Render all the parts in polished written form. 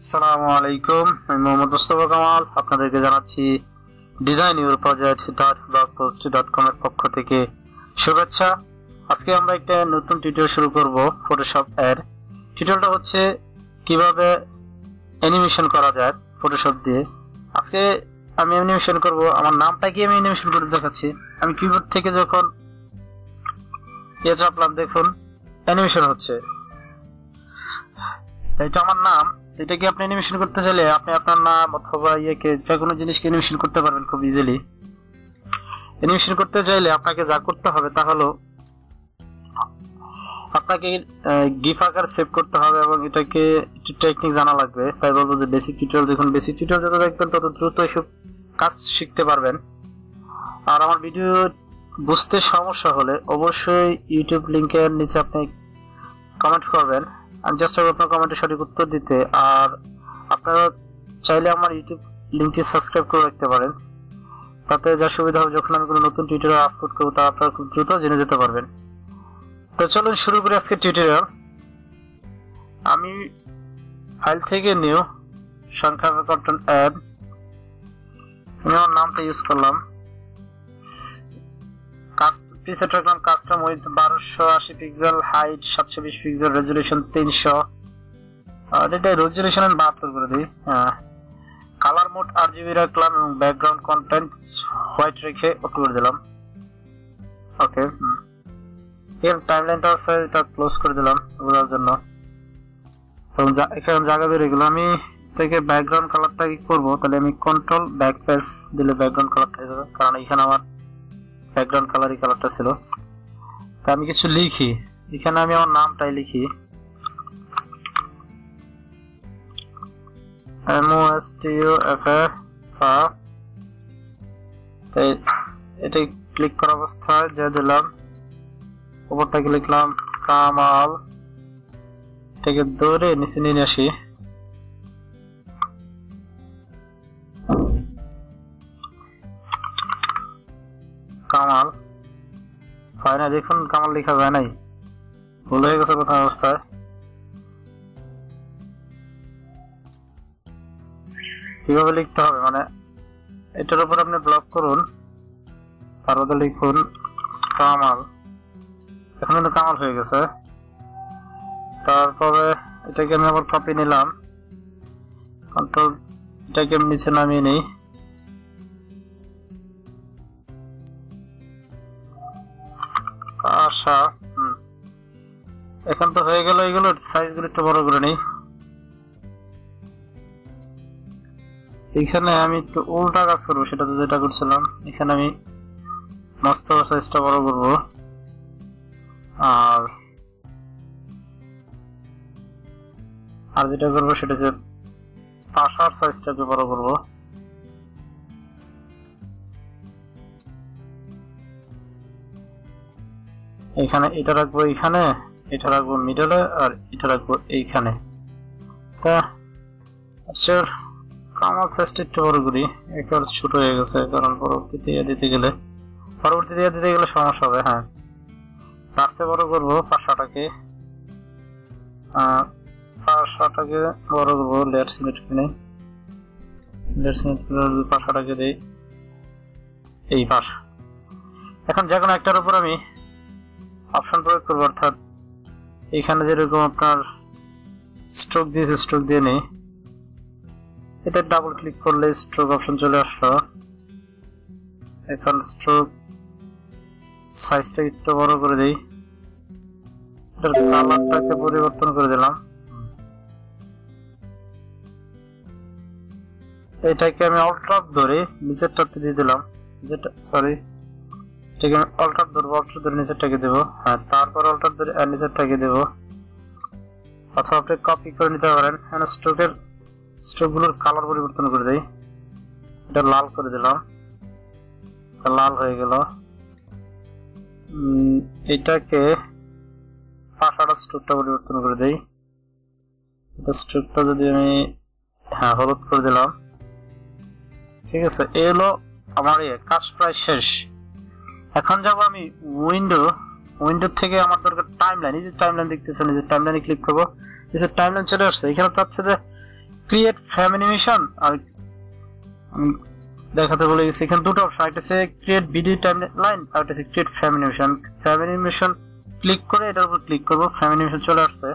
আসসালামু আলাইকুম, আমি মোহাম্মদ মুস্তাফা কামাল আপনাদেরকে জানাচ্ছি ডিজাইন ইউর প্রজেক্ট.blogpost.com এর পক্ষ থেকে শুভেচ্ছা। আজকে আমরা একটা নতুন টিউটোরিয়াল শুরু করব ফটোশপ এর। টিউটোরিয়ালটা হচ্ছে কিভাবে অ্যানিমেশন করা যায় ফটোশপ দিয়ে। আজকে আমি অ্যানিমেশন করব, আমার নামটাকে আমি অ্যানিমেশন করে দেখাচ্ছি। আমি কিবোর্ড থেকে যখন চাপলাম দেখুন অ্যানিমেশন হচ্ছে, এটা আমার নাম। এটাকে আপনি অ্যানিমেশন করতে চাইলে আপনি আপনার নাম অথবা ইয়েকে যে কোনো জিনিসকে অ্যানিমেশন করতে পারবেন খুব ইজিলি। অ্যানিমেশন করতে চাইলে আপনাকে যা করতে হবে তা হলো আপনাকে গিফ আকার সেভ করতে হবে এবং এটাকে একটু টেকনিক জানা লাগবে। তাই বলবো যে বেসিক টিউটোরিয়াল দেখুন, বেসিক টিউটোরিয়াল যত দেখবেন তত দ্রুত এসব কাজ শিখতে পারবেন। আর আমার ভিডিও বুঝতে সমস্যা হলে অবশ্যই ইউটিউব লিংকের নিচে আপনি কমেন্ট করবেন, আমি চেষ্টা করব আপনার কমেন্টে সঠিক উত্তর দিতে। আর আপনারা চাইলে আমার ইউটিউব লিংকটি সাবস্ক্রাইব করে রাখতে পারেন, তাতে যা সুবিধা হবে যখন আমি কোনো নতুন টিউটোরিয়াল আপলোড করব তা আপনারা খুব দ্রুত জেনে যেতে পারবেন। তো চলুন শুরু করি আজকের টিউটোরিয়াল। আমি ফাইল থেকে নিউ সংখ্যা কন্টেন্ট অ্যাড, আমি আমার নামটা ইউজ করলাম। প্রিসেট রাখলাম custom with 1280 pixel, height 720 pixel, resolution 300, আর এটা রেজুলেশন 72 করে দিই। কালার মোড RGB রাখলাম এবং ব্যাকগ্রাউন্ড কন্টেন্টস হোয়াইট রেখে ওকে করে দিলাম। ওকে, এর টাইমলাইনটা আছে এটা ক্লোজ করে দিলাম বোঝার জন্য। এবং এখানে জায়গা বের হয়ে গেল। আমি থেকে ব্যাকগ্রাউন্ড কালারটা কি করবো, তাহলে আমি কন্ট্রোল ব্যাক পেজ দিলে ব্যাকগ্রাউন্ড কালারটা হয়ে যাবে, কারণ এখানে আমার ব্যাকগ্রাউন্ড কালারই কালারটা ছিল। তা আমি কিছু লিখি, এখানে আমি আমার নামটাই লিখি MOSTUFA। এটা ক্লিক করা অবস্থায় যে দিলাম, উপরটাকে লিখলাম কামাল, এটাকে ধরে নিচে নিয়ে আসি। কামাল হয় না, দেখুন কামাল লেখা যায় নাই, ভুল হয়ে গেছে প্রথম অবস্থায়। কিভাবে লিখতে হবে মানে এটার উপর আপনি ব্লক করুন, তারপরে লিখুন কামাল। এখন কিন্তু কামাল হয়ে গেছে। তারপরে এটাকে আমি আবার কপি নিলাম, কন্ট্রোল এটাকে আমি নিচে নামিয়ে নিই। আশা এখন তো হয়ে গেল। এগুলো সাইজগুলো একটু বড় করে নেই। এখানে আমি একটু উল্টা কাজ করবো, সেটা তো যেটা করছিলাম। এখানে আমি মস্ত সাইজটা বড় করব, আর যেটা করবো সেটা হচ্ছে পাশার সাইজটাকে বড় করব। এখানে এটা রাখবো, এইখানে এটা রাখবো মিডলে, আর এটা রাখবো এইখানে। তা আচ্ছা, কামাল সাইজটা একটু বড় করি, একবার ছোট হয়ে গেছে, কারণ পরবর্তীতে দিতে গেলে সমস্যা হবে। হ্যাঁ, তার চেয়ে বড় করবো পাশাটাকে, বড় করবো। লেয়ার সিলেক্ট করে পাশাটাকে দিই এই পাশা। এখন যে কোনো একটার উপর আমি অপশন প্রয়োগ করবো, অর্থাৎ এখানে যেরকম আপনার স্ট্রোক দিয়েছে স্ট্রোক দিয়ে নেই। এটা ডাবল ক্লিক করলে স্ট্রোক অপশন চলে আসলো। এখন স্ট্রোক সাইজটা একটু বড় করে দিই, এটার কালারটাকে পরিবর্তন করে দিলাম। এটাকে আমি অল্টার ধরে নিচেরটাতে দিয়ে দিলাম, যেটা সরি এটাকে আমি অল্টার ধরবো, অল্টার ধরে নিচেরটাকে দেবো। হ্যাঁ, তারপর অল্টার ধরে নিচেরটাকে দেবো, অথবা আপনি কপি করে নিতে পারেন। স্ট্রোকগুলোর কালার পরিবর্তন করে দেই, এটা লাল করে দিলাম, লাল হয়ে গেল। এটাকে পাশাটা স্ট্রোকটা পরিবর্তন করে দেই, এটা স্ট্রোকটা যদি আমি হলুদ করে দিলাম। ঠিক আছে, এই হলো আমার কাজ প্রায় শেষ। এখন যাব আমি উইন্ডো থেকে আমার দরকার টাইমলাইন। এই যে টাইমলাইন দেখতেছেন, এই যে টাইমলাইনে ক্লিক করবো, এই যে টাইমলাইন চলে আসছে। এখানে চাচ্ছে যে ক্রিয়েট ফ্রেম অ্যানিমেশন আর দেখাতে বলে গেছি। এখানে দুটো অপশন, একটা হচ্ছে ক্রিয়েট ভিডিও টাইমলাইন আর একটা হচ্ছে create frame animation. Frame animation click করে এটার উপর ক্লিক করব, ফ্রেম অ্যানিমেশন চলে আসছে।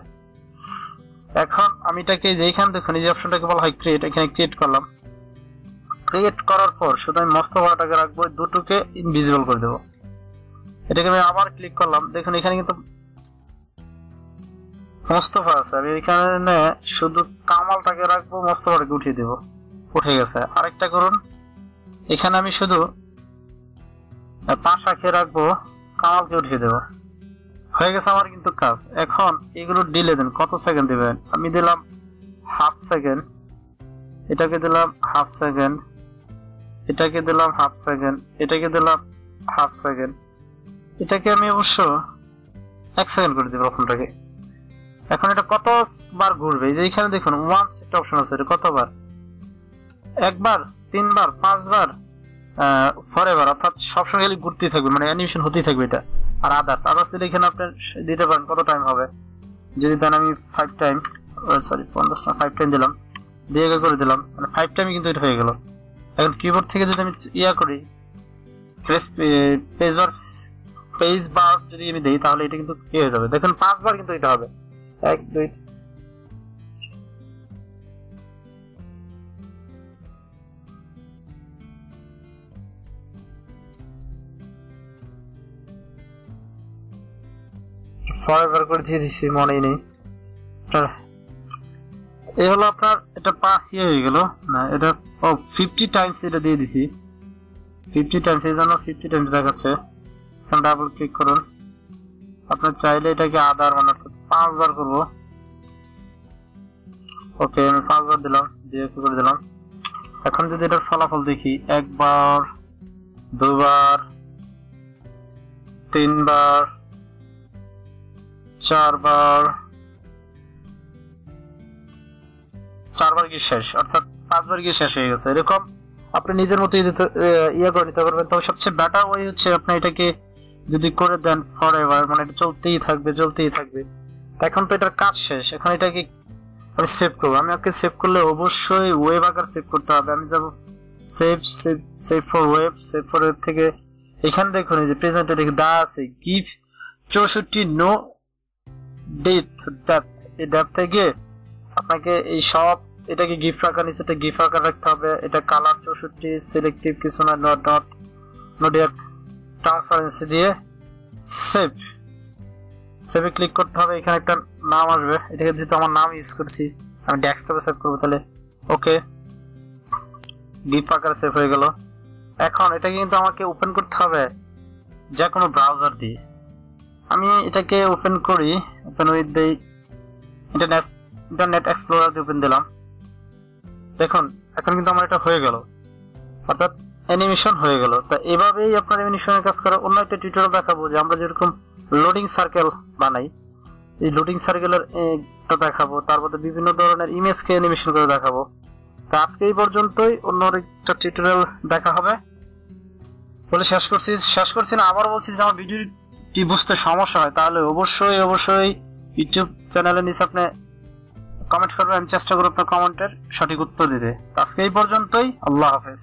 এখন আমি এটাকে যেখানে দেখুন এই যে অপশনটাকে বলা হয় ক্রিয়েট, এখানে ক্রিয়েট করলাম। ক্রিয়েট করার পর শুধু আমি মোস্তফাটাকে রাখবো, দুটোকে ইনভিজিবল করে দেবো। এটাকে আমি আবার ক্লিক করলাম, দেখুন এখানে কিন্তু মোস্তফা আছে। আমি এখানে শুধু কামালটাকে রাখবো, মোস্তফাটাকে উঠিয়ে দেবো, উঠে গেছে। আরেকটা করুন, এখানে আমি শুধু পাশাকে রাখবো, কামালকে উঠিয়ে দেবো, হয়ে গেছে আমার কিন্তু কাজ। এখন এগুলো ডিলে দেন, কত সেকেন্ড দিবেন? আমি দিলাম হাফ সেকেন্ড, এটাকে দিলাম হাফ সেকেন্ড, এটাকে দিলাম হাফ সেকেন্ড, এটাকে দিলাম হাফ সেকেন্ড, এটাকে আমি অবশ্য 1 সেকেন্ড করে দিই প্রথমটাকে। এখন এটা কতবার ঘুরবে? এইখানে দেখুন ওয়ান্স একটা অপশন আছে, এটা কতবার? একবার, 3 বার, 5 বার, ফরএভার, অর্থাৎ সবসময় খালি ঘুরতেই থাকবে, মানে অ্যানিমেশন হতেই থাকবে এটা। আর আদার্স দিলে এখানে আপনি দিতে পারেন কত টাইম হবে। যদি দেন আমি 5 টাইম, সরি 5 টাইম দিলাম, দিয়ে করে দিলাম, মানে 5 টাইমই কিন্তু এটা হয়ে গেল। এখন কিবোর্ড থেকে যদি আমি করি পেজ বার যদি আমি দেই, তাহলে এটা কিন্তু কি হয়ে যাবে দেখুন, 5 বার কিন্তু এটা হবে। 1 2 ফরএভার করে দিয়ে দিচ্ছি, মনেই নেই। এই হলো আপনার, এটা হয়ে গেল না, এটা 50 টাইমস এটা দিয়ে দিছি, 50 টাইমস, এই জন্য 50 টাইমস দেখাচ্ছে। এখন ডাবল ক্লিক করুন, আপনার চাইলে এটাকে আদার মানে 5 বার করবো। ওকে, আমি 5 বার দিলাম, দিয়ে করে দিলাম। এখন যদি এটার ফলাফল দেখি, 1 বার, 2 বার, 3 বার, 4 বার, 4 বার কি শেষ, অর্থাৎ 5 বার কি শেষ হয়ে গেছে। এরকম আপনি নিজের মতো করে নিতে পারবেন। তবে সবচেয়ে বেটার ওয়ে হচ্ছে আপনি এটাকে যদি করে দেন ফরএভার, মানে এটা চলতেই থাকবে, চলতেই থাকবে। এখন তো এটার কাজ শেষ, এখন এটাকে আমি সেভ করবো। আমি ওকে সেভ করলে অবশ্যই ওয়েব আকার সেভ করতে হবে। আমি যাবো save for web, save for web থেকে এখানে দেখুন এই যে প্রেজেন্ট দা আছে গিভ 64 নো ডেপথ, এই ডেপথে গিয়ে আপনাকে এই সব এটাকে গিফট আকার, নিচেটা গিফট আকার রাখতে হবে। এটা কালার 64, সিলেক্টিভ কিছু না, নো ডেপথ, ট্রান্সপারেন্সি দিয়ে সেভে ক্লিক করতে হবে। এখানে একটা নাম আসবে, এটাকে যেহেতু আমার নাম ইউজ করছি আমি ডেস্কটপে সেভ করবো, তাহলে ওকে, গিফট আকারে সেভ হয়ে গেল। এখন এটাকে কিন্তু আমাকে ওপেন করতে হবে যে কোনো ব্রাউজার দিয়ে। আমি এটাকে ওপেন করি, open with the internet explorer দিয়ে ওপেন দিলাম। দেখুন এখন কিন্তু আমার এটা হয়ে গেল, অর্থাৎ অ্যানিমেশন হয়ে গেল। তা এভাবেই আপনার অ্যানিমেশনের কাজ করে। অন্য একটা টিউটোরিয়াল দেখাবো যে আমরা যেরকম লোডিং সার্কেল বানাই, এই লোডিং সার্কেলের একটা দেখাবো, তারপরে বিভিন্ন ধরনের ইমেজকে অ্যানিমেশন করে দেখাবো। তো আজকে এই পর্যন্তই, অন্য একটা টিউটোরিয়াল দেখা হবে বলে শেষ করছি না। আবার বলছি যে আমার ভিডিওটি বুঝতে সমস্যা হয় তাহলে অবশ্যই ইউটিউব চ্যানেলের নিচে আপনি কমেন্ট করবেন, আমি চেষ্টা করবো আপনার কমেন্টের সঠিক উত্তর দিতে। আজকে এই পর্যন্তই, আল্লাহ হাফেজ।